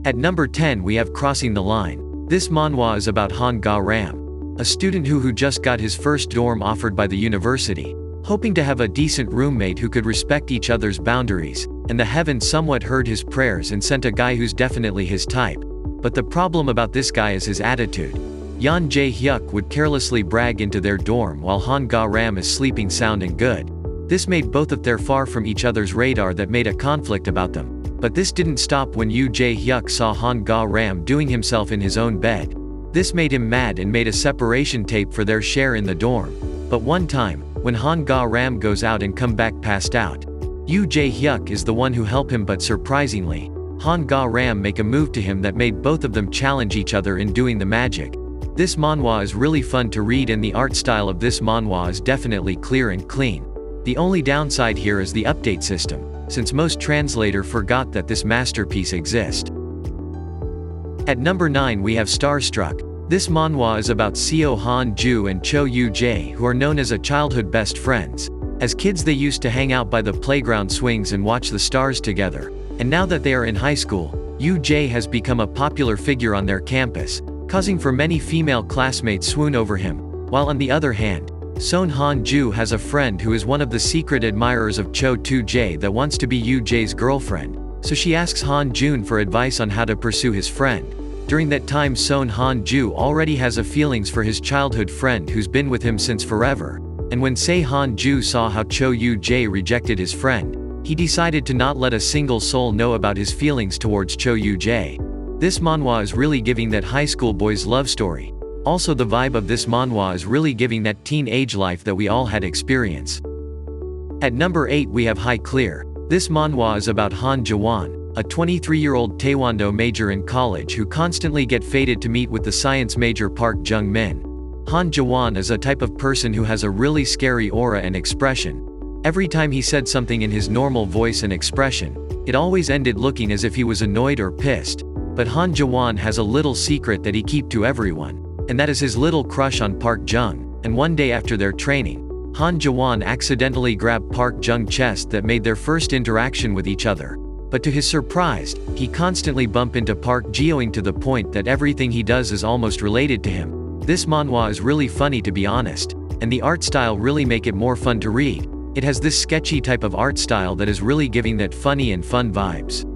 At number 10 we have Crossing the Line. This manhwa is about Han Ga-ram, a student who just got his first dorm offered by the university, hoping to have a decent roommate who could respect each other's boundaries, and the heavens somewhat heard his prayers and sent a guy who's definitely his type. But the problem about this guy is his attitude. Yeon Jae-hyuk would carelessly brag into their dorm while Han Ga-ram is sleeping sound and good. This made both of them far from each other's radar that made a conflict about them. But this didn't stop when Yoo Jae-hyuk saw Han Ga-ram doing himself in his own bed. This made him mad and made a separation tape for their share in the dorm. But one time, when Han Ga-ram goes out and come back passed out, Yoo Jae-hyuk is the one who helped him, but surprisingly, Han Ga-ram make a move to him that made both of them challenge each other in doing the magic. This manhwa is really fun to read and the art style of this manhwa is definitely clear and clean. The only downside here is the update system, since most translator forgot that this masterpiece exists. At number 9 we have Starstruck. This manhwa is about Seo Han-ju and Cho Yoo-jae, who are known as a childhood best friends. As kids they used to hang out by the playground swings and watch the stars together, and now that they are in high school, Yoo-jae has become a popular figure on their campus, causing for many female classmates swoon over him, while on the other hand, Son Han-ju has a friend who is one of the secret admirers of Cho Tu-jae that wants to be Yoo-jae's girlfriend, so she asks Han-jun for advice on how to pursue his friend. During that time Son Han-ju already has a feelings for his childhood friend who's been with him since forever, and when Seo Han-ju saw how Cho Yoo-jae rejected his friend, he decided to not let a single soul know about his feelings towards Cho Yoo-jae. This manhwa is really giving that high school boy's love story. Also the vibe of this manhwa is really giving that teenage life that we all had experience. At number 8 we have High Clear. This manhwa is about Han Jaewon, a 23-year-old Taekwondo major in college who constantly get fated to meet with the science major Park Jung-min. Han Jaewon is a type of person who has a really scary aura and expression. Every time he said something in his normal voice and expression, it always ended looking as if he was annoyed or pissed. But Han Jaewon has a little secret that he keeps to everyone, and that is his little crush on Park Jung. And one day after their training, Han Jaewon accidentally grabbed Park Jung's chest that made their first interaction with each other. But to his surprise, he constantly bumped into Park Jeoing to the point that everything he does is almost related to him. This manhwa is really funny to be honest, and the art style really make it more fun to read. It has this sketchy type of art style that is really giving that funny and fun vibes.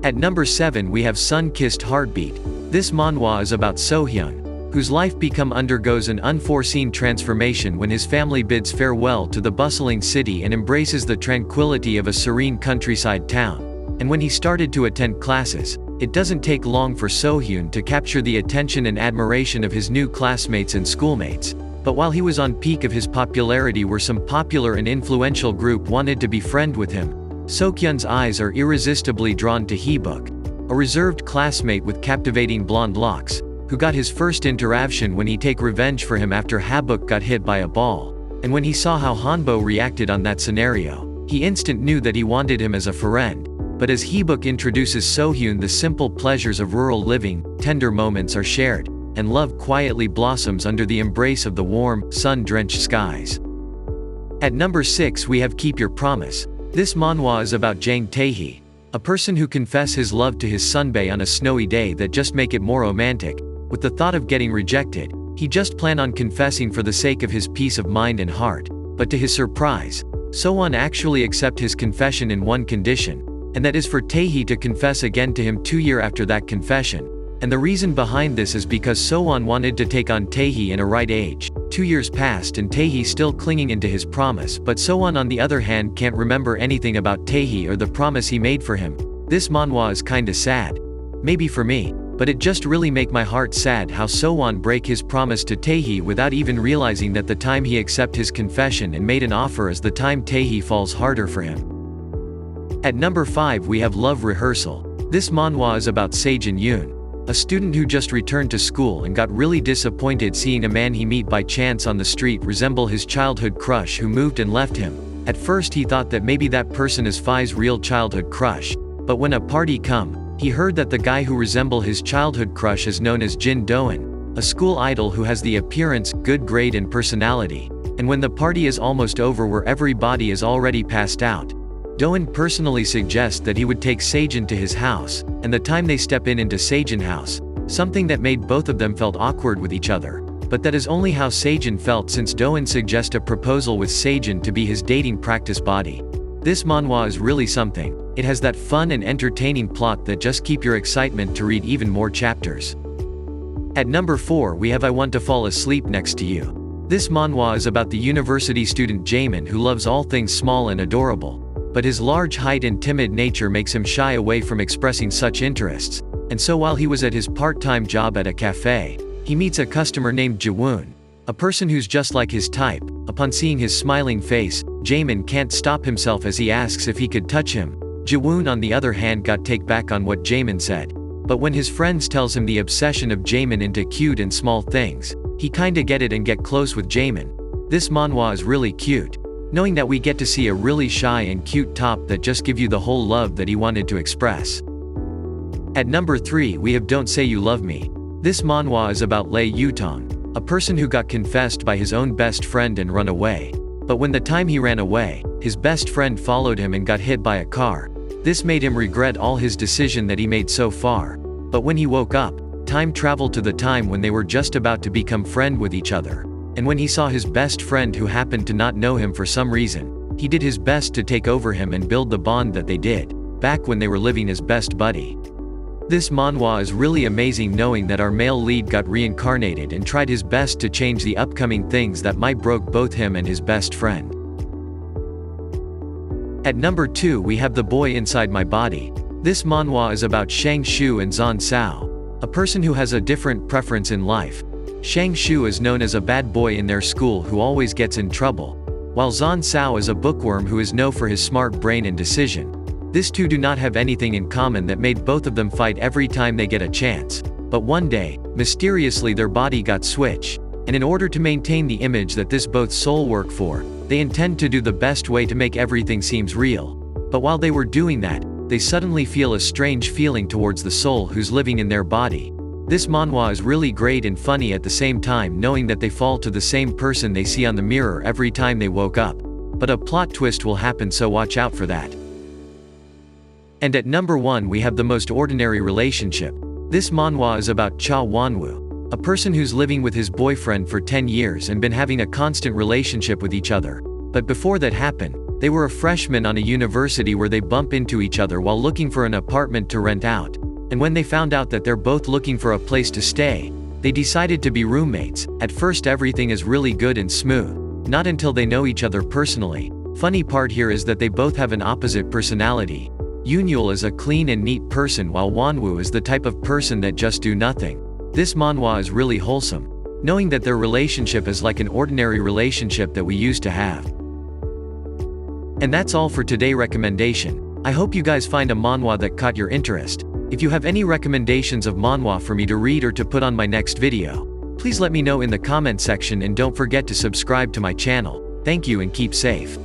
At number 7 we have Sun-Kissed Heartbeat. This manhwa is about So-hyun, whose life undergoes an unforeseen transformation when his family bids farewell to the bustling city and embraces the tranquility of a serene countryside town. And when he started to attend classes, it doesn't take long for So-hyun to capture the attention and admiration of his new classmates and schoolmates. But while he was on peak of his popularity where some popular and influential group wanted to be friend with him, So-hyun's eyes are irresistibly drawn to Hee-book, a reserved classmate with captivating blonde locks, who got his first interaction when he take revenge for him after Ha-book got hit by a ball. And when he saw how Hanbo reacted on that scenario, he instant knew that he wanted him as a friend. But as Hee-book introduces So-hyun, the simple pleasures of rural living, tender moments are shared, and love quietly blossoms under the embrace of the warm, sun-drenched skies. At number 6 we have Keep Your Promise. This manhwa is about Jang Tae-hee, a person who confess his love to his sunbae on a snowy day that just make it more romantic. With the thought of getting rejected, he just plan on confessing for the sake of his peace of mind and heart. But to his surprise, So-won actually accept his confession in one condition, and that is for Tae-hee to confess again to him 2 years after that confession. And the reason behind this is because So-won wanted to take on Tae-hee in a right age. 2 years passed and Tae-hee still clinging into his promise, but So-won on the other hand can't remember anything about Tae-hee or the promise he made for him. This manhwa is kinda sad. Maybe for me, but it just really make my heart sad how So-won break his promise to Tae-hee without even realizing that the time he accept his confession and made an offer is the time Tae-hee falls harder for him. At number 5 we have Love Rehearsal. This manhwa is about Sejin-yoon, a student who just returned to school and got really disappointed seeing a man he meet by chance on the street resemble his childhood crush who moved and left him. At first he thought that maybe that person is Phi's real childhood crush, but when a party come, he heard that the guy who resemble his childhood crush is known as Jin Doan, a school idol who has the appearance, good grade and personality. And when the party is almost over where everybody is already passed out, Doan personally suggests that he would take Seijin to his house, and the time they step into Seijin house, something that made both of them felt awkward with each other. But that is only how Seijin felt, since Doan suggests a proposal with Seijin to be his dating practice body. This manhwa is really something. It has that fun and entertaining plot that just keep your excitement to read even more chapters. At number 4 we have I Want to Fall Asleep Next to You. This manhwa is about the university student Jaemin who loves all things small and adorable. But his large height and timid nature makes him shy away from expressing such interests, and so while he was at his part-time job at a cafe, he meets a customer named Jawoon, a person who's just like his type. Upon seeing his smiling face, Jaemin can't stop himself as he asks if he could touch him. Jawoon on the other hand got take back on what Jaemin said. But when his friends tells him the obsession of Jaemin into cute and small things, he kinda get it and get close with Jaemin. This manhwa is really cute, knowing that we get to see a really shy and cute top that just give you the whole love that he wanted to express. At number 3 we have Don't Say You Love Me. This manhwa is about Lei Yutong, a person who got confessed by his own best friend and run away. But when the time he ran away, his best friend followed him and got hit by a car. This made him regret all his decision that he made so far. But when he woke up, time traveled to the time when they were just about to become friend with each other. And when he saw his best friend who happened to not know him for some reason, he did his best to take over him and build the bond that they did, back when they were living as best buddy. This manhwa is really amazing, knowing that our male lead got reincarnated and tried his best to change the upcoming things that might broke both him and his best friend. At number 2 we have The Boy Inside My Body. This manhwa is about Shang Shu and Zhan Sao, a person who has a different preference in life. Shang Shu is known as a bad boy in their school who always gets in trouble, while Zhan Sao is a bookworm who is known for his smart brain and decision. These two do not have anything in common that made both of them fight every time they get a chance. But one day, mysteriously their body got switched, and in order to maintain the image that this both soul work for, they intend to do the best way to make everything seems real. But while they were doing that, they suddenly feel a strange feeling towards the soul who's living in their body. This manhwa is really great and funny at the same time, knowing that they fall to the same person they see on the mirror every time they woke up. But a plot twist will happen, so watch out for that. And at number 1 we have The Most Ordinary Relationship. This manhwa is about Cha Wonwoo, a person who's living with his boyfriend for 10 years and been having a constant relationship with each other. But before that happened, they were a freshman on a university where they bump into each other while looking for an apartment to rent out. And when they found out that they're both looking for a place to stay, they decided to be roommates. At first everything is really good and smooth, not until they know each other personally. Funny part here is that they both have an opposite personality. Yunul is a clean and neat person while Wonwoo is the type of person that just do nothing. This manhwa is really wholesome, knowing that their relationship is like an ordinary relationship that we used to have. And that's all for today's recommendation. I hope you guys find a manhwa that caught your interest. If you have any recommendations of manhwa for me to read or to put on my next video, please let me know in the comment section, and don't forget to subscribe to my channel. Thank you and keep safe.